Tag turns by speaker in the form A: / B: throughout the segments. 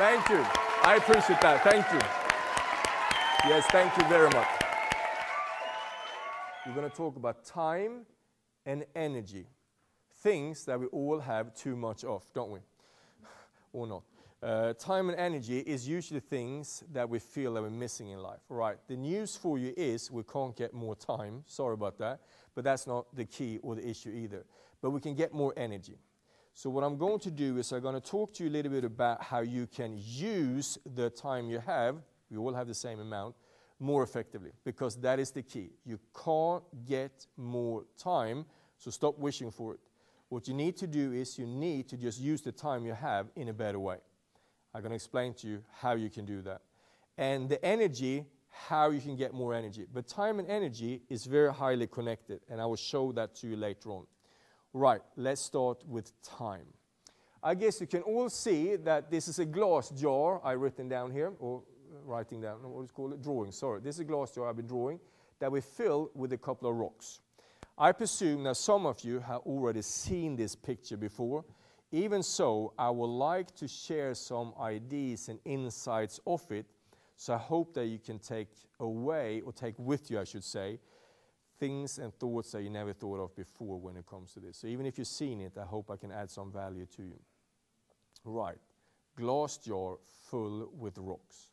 A: Thank you. I appreciate that. Thank you. Yes, thank you very much. We're going to talk about time and energy. Things that we all have too much of, don't we? Or not. Time and energy is usually things that we feel that we're missing in life. Right. The news for you is we can't get more time. Sorry about that. But that's not the key or the issue either. But we can get more energy. So what I'm going to do is I'm going to talk to you a little bit about how you can use the time you have, we all have the same amount, more effectively. Because that is the key. You can't get more time, so stop wishing for it. What you need to do is you need to just use the time you have in a better way. I'm going to explain to you how you can do that. And the energy, how you can get more energy. But time and energy is very highly connected, and I will show that to you later on. Right, let's start with time. I guess you can all see that this is a glass jar I've written down here, or writing down, what is it called? Drawing, sorry. This is a glass jar I've been drawing that we fill with a couple of rocks. I presume that some of you have already seen this picture before. Even so, I would like to share some ideas and insights of it, so I hope that you can take away, or take with you, I should say, things and thoughts that you never thought of before when it comes to this. So even if you've seen it, I hope I can add some value to you. Right, glass jar full with rocks.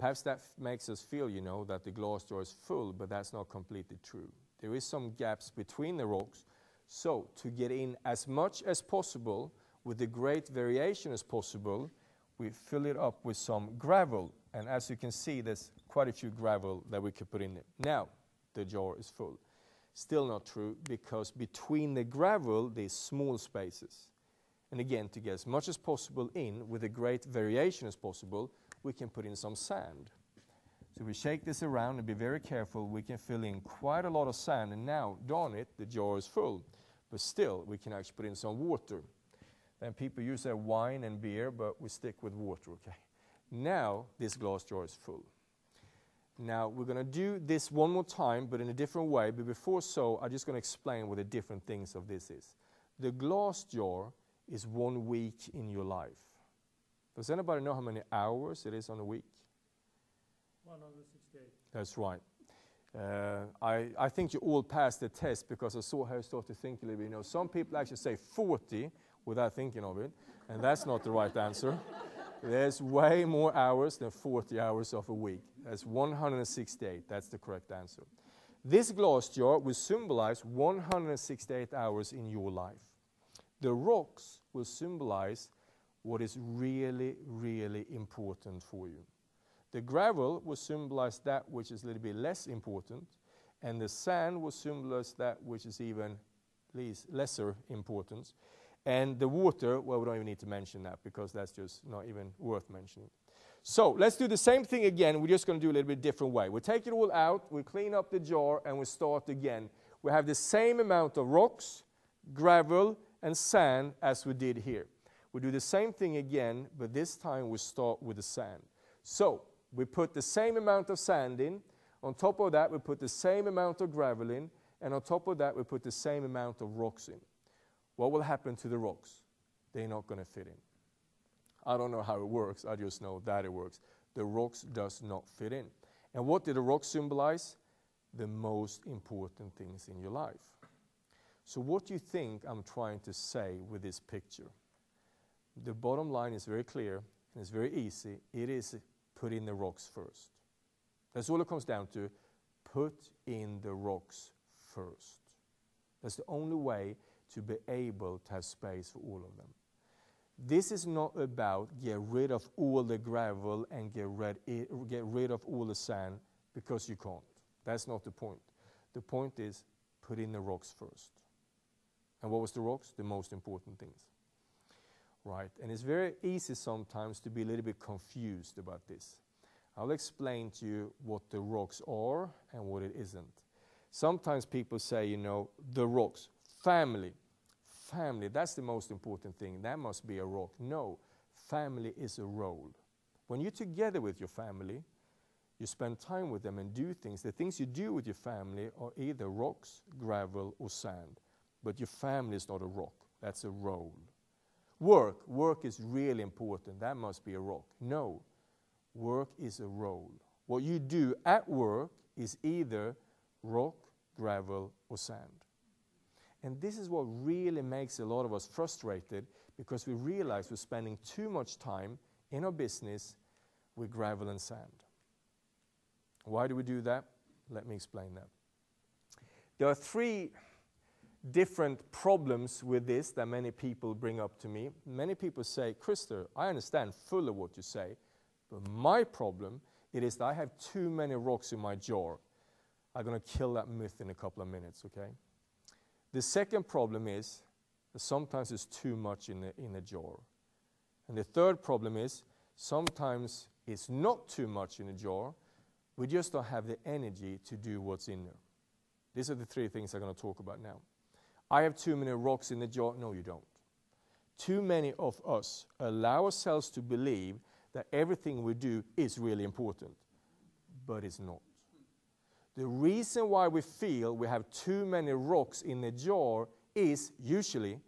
A: Perhaps that makes us feel, you know, that the glass jar is full, but that's not completely true. There is some gaps between the rocks. So, to get in as much as possible, with the great variation as possible, we fill it up with some gravel. And as you can see, there's quite a few gravel that we could put in there. Now, the jar is full. Still not true, because between the gravel, there's small spaces. And again, to get as much as possible in, with a great variation as possible, we can put in some sand. So we shake this around and be very careful. We can fill in quite a lot of sand, and now, darn it, the jar is full. But still, we can actually put in some water. Then people use their wine and beer, but we stick with water, okay? Now, this glass jar is full. Now, we're going to do this one more time, but in a different way. But before so, I'm just going to explain what the different things of this is. The glass jar is 1 week in your life. Does anybody know how many hours it is on a week?
B: 168.
A: That's right. I think you all passed the test, because I saw how you started to think a little bit. You know, some people actually say 40 without thinking of it, and that's not the right answer. There's way more hours than 40 hours of a week. That's 168. That's the correct answer. This glass jar will symbolize 168 hours in your life. The rocks will symbolize what is really, really important for you. The gravel will symbolize that which is a little bit less important, and the sand will symbolize that which is even lesser importance. And the water, well, we don't even need to mention that, because that's just not even worth mentioning. So let's do the same thing again. We're just going to do a little bit different way. We'll take it all out, we'll clean up the jar, and we'll start again. We have the same amount of rocks, gravel, and sand as we did here. We'll do the same thing again, but this time we'll start with the sand. So we put the same amount of sand in. On top of that, we put the same amount of gravel in. And on top of that, we put the same amount of rocks in. What will happen to the rocks? They're not going to fit in. I don't know how it works. I just know that it works. The rocks does not fit in. And what did the rocks symbolize? The most important things in your life. So what do you think I'm trying to say with this picture? The bottom line is very clear, and it's very easy. It is put in the rocks first. That's all it comes down to. Put in the rocks first. That's the only way to be able to have space for all of them. This is not about get rid of all the gravel and get rid of all the sand, because you can't. That's not the point. The point is put in the rocks first. And what was the rocks? The most important things. Right, and it's very easy sometimes to be a little bit confused about this. I'll explain to you what the rocks are and what it isn't. Sometimes people say, you know, the rocks, family, that's the most important thing. That must be a rock. No, family is a role. When you're together with your family, you spend time with them and do things. The things you do with your family are either rocks, gravel, or sand. But your family is not a rock. That's a role. Work is really important. That must be a rock. No, work is a role. What you do at work is either rock, gravel, or sand. And this is what really makes a lot of us frustrated, because we realize we're spending too much time in our business with gravel and sand. Why do we do that? Let me explain that. There are 3 different problems with this that many people bring up to me. Many people say, Christer, I understand fully what you say, but my problem it is that I have too many rocks in my jar. I'm going to kill that myth in a couple of minutes, okay? The second problem is that sometimes there's too much in a jar. And the third problem is sometimes it's not too much in a jar. We just don't have the energy to do what's in there. These are the 3 things I'm going to talk about now. I have too many rocks in the jar. No, you don't. Too many of us allow ourselves to believe that everything we do is really important, but it's not. The reason why we feel we have too many rocks in the jar is usually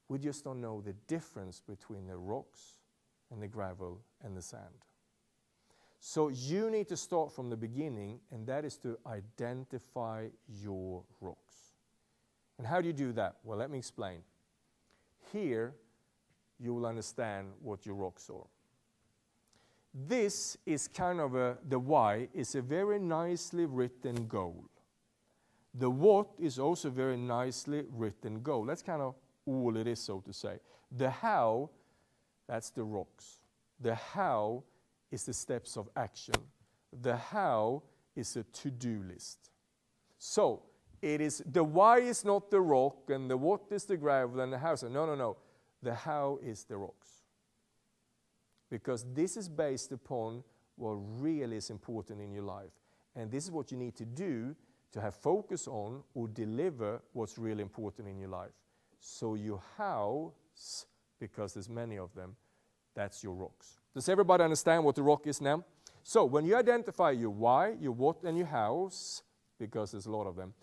A: we just don't know the difference between the rocks and the gravel and the sand. So you need to start from the beginning, and that is to identify your rocks. And how do you do that? Well, let me explain. Here, you will understand what your rocks are. This is kind of the why is a very nicely written goal. The what is also very nicely written goal. That's kind of all it is, so to say. The how, that's the rocks. The how is the steps of action. The how is a to-do list. So, it is the why is not the rock, and the what is the gravel, and the how. No. The how is the rocks. Because this is based upon what really is important in your life. And this is what you need to do to have focus on or deliver what's really important in your life. So your hows, because there's many of them, that's your rocks. Does everybody understand what the rock is now? So when you identify your why, your what, and your hows, because there's a lot of them,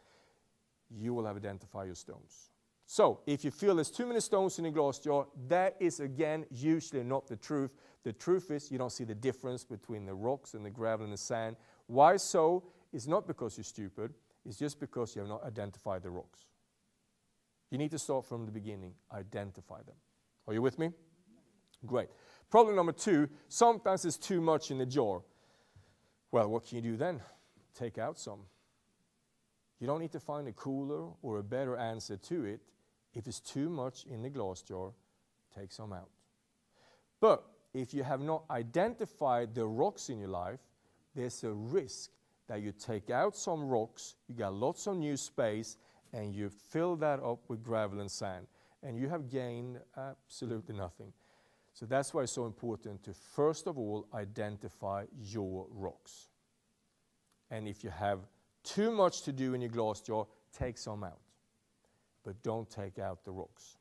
A: you will have identified your stones. So if you feel there's too many stones in a glass jar, that is again usually not the truth. The truth is you don't see the difference between the rocks and the gravel and the sand. Why so? It's not because you're stupid. It's just because you have not identified the rocks. You need to start from the beginning. Identify them. Are you with me? Great. Problem number 2, sometimes there's too much in the jar. Well, what can you do then? Take out some. You don't need to find a cooler or a better answer to it. If it's too much in the glass jar, take some out. But if you have not identified the rocks in your life, there's a risk that you take out some rocks, you got lots of new space, and you fill that up with gravel and sand. And you have gained absolutely nothing. So that's why it's so important to, first of all, identify your rocks. And if you have too much to do in your glass jar, take some out. But don't take out the rocks.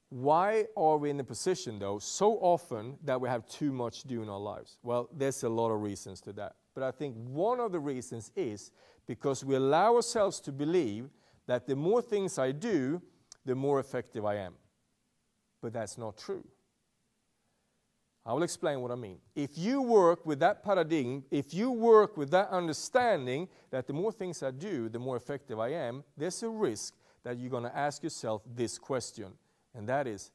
A: Why are we in the position, though, so often that we have too much to do in our lives? Well, there's a lot of reasons to that. But I think one of the reasons is because we allow ourselves to believe that the more things I do, the more effective I am. But that's not true. I will explain what I mean. If you work with that paradigm, if you work with that understanding that the more things I do, the more effective I am, there's a risk that you're going to ask yourself this question. And that is,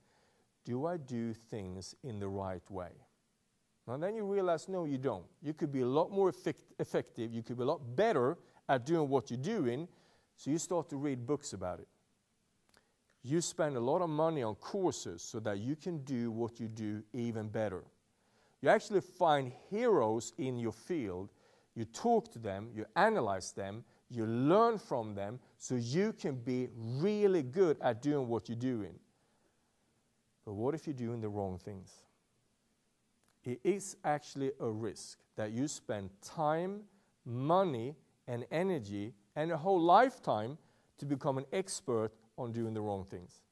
A: do I do things in the right way? And then you realize, no, you don't. You could be a lot more effective. You could be a lot better at doing what you're doing. So you start to read books about it. You spend a lot of money on courses so that you can do what you do even better. You actually find heroes in your field. You talk to them, you analyze them, you learn from them so you can be really good at doing what you're doing. But what if you're doing the wrong things? It is actually a risk that you spend time, money, and energy, and a whole lifetime to become an expert on doing the wrong things.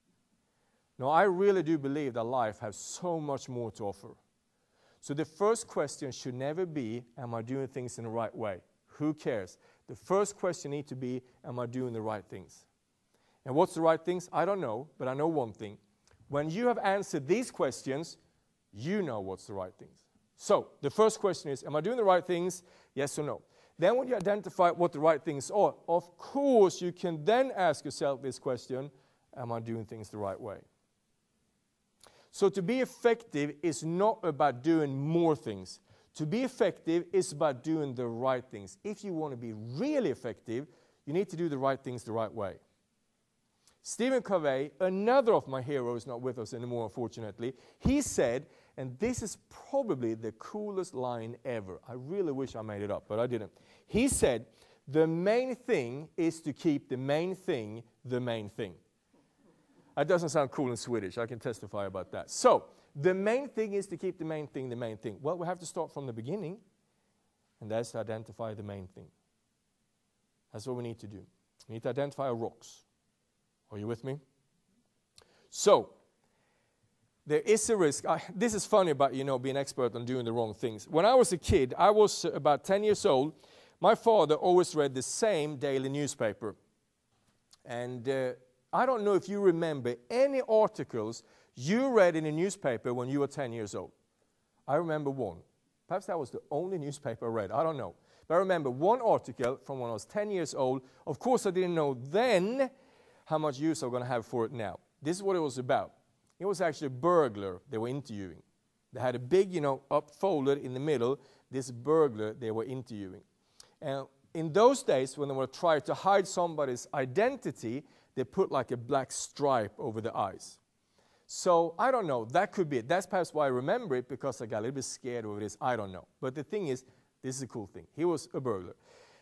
A: Now, I really do believe that life has so much more to offer. So the first question should never be, am I doing things in the right way? Who cares? The first question needs to be, am I doing the right things? And what's the right things? I don't know, but I know one thing. When you have answered these questions, you know what's the right things. So, the first question is, am I doing the right things? Yes or no? Then when you identify what the right things are, of course you can then ask yourself this question, am I doing things the right way? So to be effective is not about doing more things. To be effective is about doing the right things. If you want to be really effective, you need to do the right things the right way. Stephen Covey, another of my heroes, not with us anymore unfortunately, he said, and this is probably the coolest line ever. I really wish I made it up, but I didn't. He said, the main thing is to keep the main thing the main thing. That doesn't sound cool in Swedish. I can testify about that. So, the main thing is to keep the main thing the main thing. Well, we have to start from the beginning, and that's to identify the main thing. That's what we need to do. We need to identify our rocks. Are you with me? So, there is a risk. This is funny about, being expert on doing the wrong things. When I was a kid, I was about 10 years old. My father always read the same daily newspaper. And I don't know if you remember any articles you read in a newspaper when you were 10 years old. I remember one. Perhaps that was the only newspaper I read. I don't know. But I remember one article from when I was 10 years old. Of course, I didn't know then how much use I'm going to have for it now. This is what it was about. It was actually a burglar they were interviewing. They had a big, up folder in the middle, this burglar they were interviewing. And in those days, when they were trying to hide somebody's identity, they put like a black stripe over the eyes. So, I don't know, that could be it. That's perhaps why I remember it, because I got a little bit scared over this, I don't know. But the thing is, this is a cool thing. He was a burglar.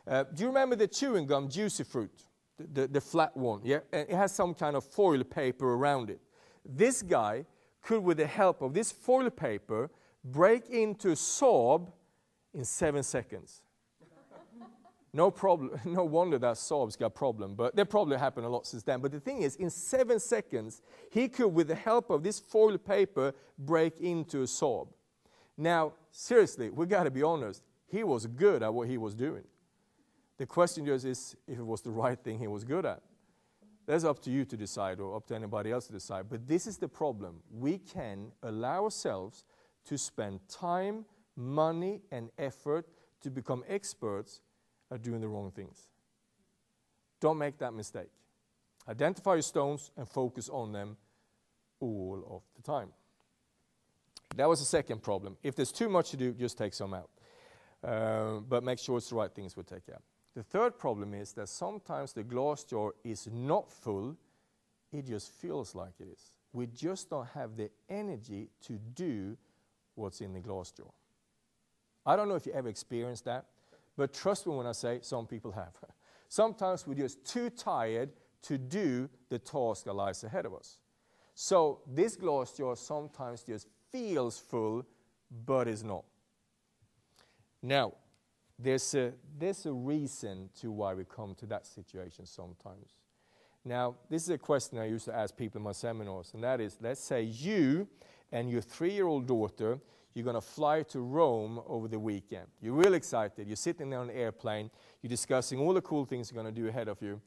A: Do you remember the chewing gum, Juicy Fruit? The flat one, yeah? And it has some kind of foil paper around it. This guy could, with the help of this foil paper, break into a Saab in 7 seconds. No problem. No wonder that Saab's got a problem, but that probably happened a lot since then. But the thing is, in 7 seconds, he could, with the help of this foil paper, break into a Saab. Now, seriously, we got to be honest. He was good at what he was doing. The question just is if it was the right thing he was good at. That's up to you to decide, or up to anybody else to decide. But this is the problem. We can allow ourselves to spend time, money, and effort to become experts at doing the wrong things. Don't make that mistake. Identify your stones and focus on them all of the time. That was the second problem. If there's too much to do, just take some out. But make sure it's the right things we take out. The third problem is that sometimes the glass jar is not full, it just feels like it is. We just don't have the energy to do what's in the glass jar. I don't know if you ever experienced that, but trust me when I say some people have. Sometimes we're just too tired to do the task that lies ahead of us. So this glass jar sometimes just feels full, but is not. Now, there's a reason to why we come to that situation sometimes. Now, this is a question I used to ask people in my seminars, and that is, let's say you and your 3-year-old daughter, you're going to fly to Rome over the weekend. You're really excited. You're sitting there on an airplane. You're discussing all the cool things you're going to do ahead of you.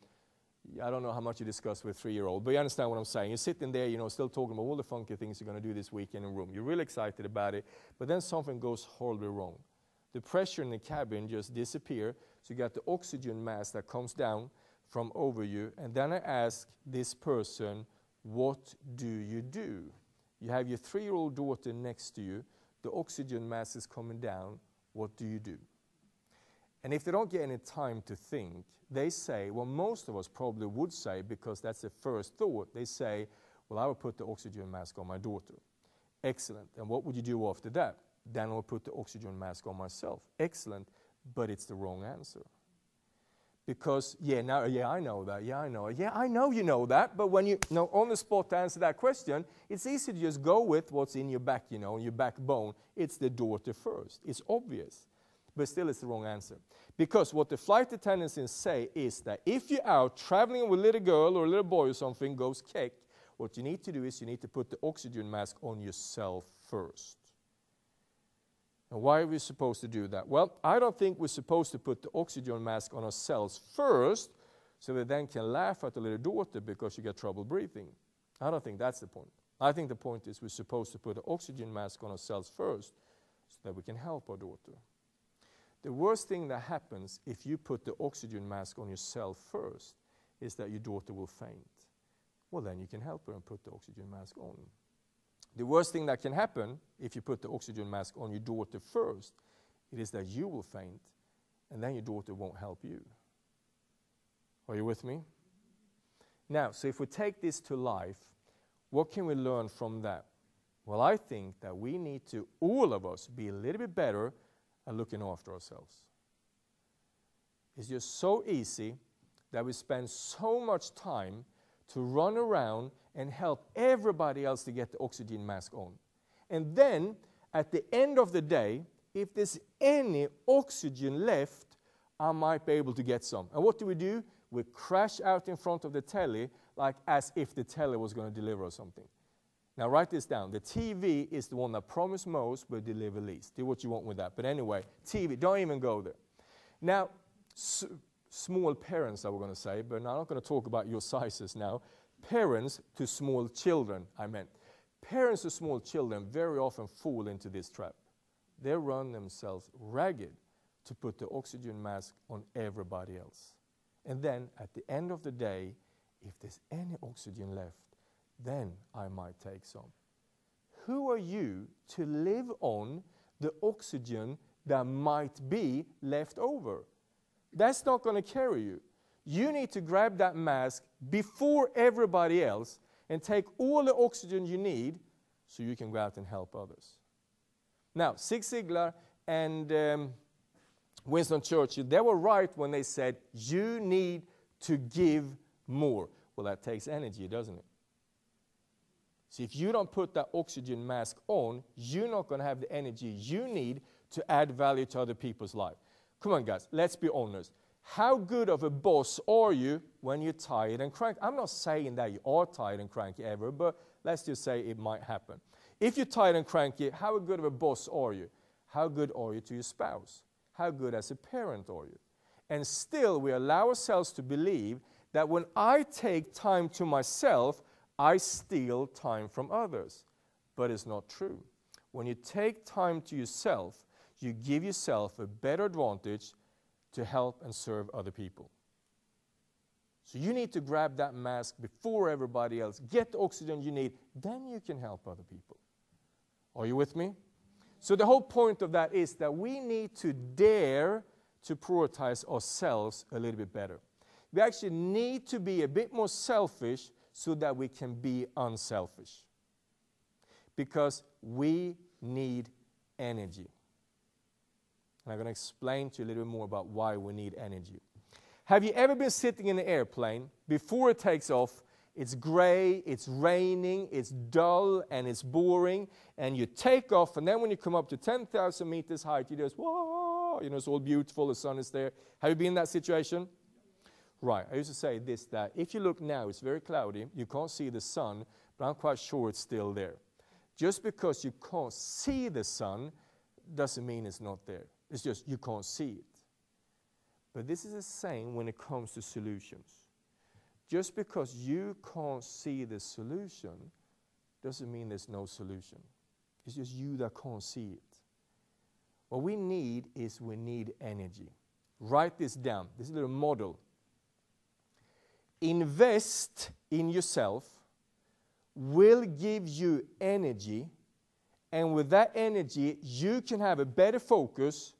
A: I don't know how much you discuss with a 3-year-old, but you understand what I'm saying. You're sitting there, still talking about all the funky things you're going to do this weekend in Rome. You're really excited about it, but then something goes horribly wrong. The pressure in the cabin just disappears, so you got the oxygen mask that comes down from over you, and then I ask this person, what do? You have your 3-year-old daughter next to you, the oxygen mask is coming down, what do you do? And if they don't get any time to think, they say, well, most of us probably would say, because that's the first thought, they say, well, I will put the oxygen mask on my daughter. Excellent. And what would you do after that? Then I'll put the oxygen mask on myself. Excellent, but it's the wrong answer. Because, I know that, I know you know that, but when you on the spot to answer that question, it's easy to just go with what's in your back, your backbone. It's the daughter first. It's obvious, but still it's the wrong answer. Because what the flight attendants say is that if you're out traveling with a little girl or a little boy or something goes kick, what you need to do is you need to put the oxygen mask on yourself first. And why are we supposed to do that? Well, I don't think we're supposed to put the oxygen mask on ourselves first so we then can laugh at the little daughter because she got trouble breathing. I don't think that's the point. I think the point is we're supposed to put an oxygen mask on ourselves first so that we can help our daughter. The worst thing that happens if you put the oxygen mask on yourself first is that your daughter will faint. Well, then you can help her and put the oxygen mask on. The worst thing that can happen if you put the oxygen mask on your daughter first, it is that you will faint, and then your daughter won't help you. Are you with me? Now, so if we take this to life, what can we learn from that? Well, I think that we need to, all of us, be a little bit better at looking after ourselves. It's just so easy that we spend so much time to run around and help everybody else to get the oxygen mask on. And then, at the end of the day, if there's any oxygen left, I might be able to get some. And what do? We crash out in front of the telly like as if the telly was going to deliver us something. Now write this down. The TV is the one that promised most but deliver least. Do what you want with that. But anyway, TV, don't even go there. Now, small parents, I was going to say, but I'm not going to talk about your sizes now. Parents to small children, I meant. Parents to small children very often fall into this trap. They run themselves ragged to put the oxygen mask on everybody else. And then, at the end of the day, if there's any oxygen left, then I might take some. Who are you to live on the oxygen that might be left over? That's not going to carry you. You need to grab that mask before everybody else and take all the oxygen you need so you can go out and help others. Now, Zig Ziglar and Winston Churchill, they were right when they said, you need to give more. Well, that takes energy, doesn't it? So if you don't put that oxygen mask on, you're not going to have the energy you need to add value to other people's life. Come on, guys, let's be honest. How good of a boss are you when you're tired and cranky? I'm not saying that you are tired and cranky ever, but let's just say it might happen. If you're tired and cranky, how good of a boss are you? How good are you to your spouse? How good as a parent are you? And still, we allow ourselves to believe that when I take time to myself, I steal time from others. But it's not true. When you take time to yourself, you give yourself a better advantage to help and serve other people. So you need to grab that mask before everybody else, get the oxygen you need, then you can help other people. Are you with me? So the whole point of that is that we need to dare to prioritize ourselves a little bit better. We actually need to be a bit more selfish so that we can be unselfish. Because we need energy. And I'm going to explain to you a little bit more about why we need energy. Have you ever been sitting in an airplane before it takes off? It's gray, it's raining, it's dull, and it's boring, and you take off, and then when you come up to 10,000 meters height, you just, whoa, you know, it's all beautiful, the sun is there. Have you been in that situation? Right, I used to say this, that if you look now, it's very cloudy, you can't see the sun, but I'm quite sure it's still there. Just because you can't see the sun doesn't mean it's not there. It's just you can't see it. But this is the same when it comes to solutions. Just because you can't see the solution doesn't mean there's no solution. It's just you that can't see it. What we need is we need energy. Write this down. This is a little model. Invest in yourself will give you energy, and with that energy you can have a better focus,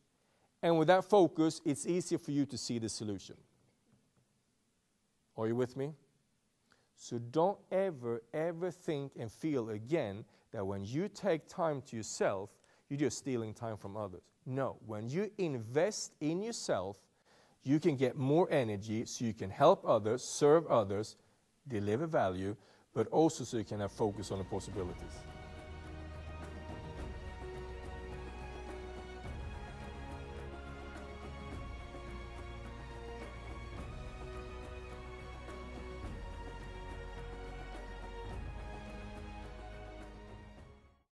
A: and with that focus it's easier for you to see the solution. Are you with me? So don't ever think and feel again that when you take time to yourself, you're just stealing time from others. No, when you invest in yourself, you can get more energy so you can help others, serve others, deliver value, but also so you can have focus on the possibilities.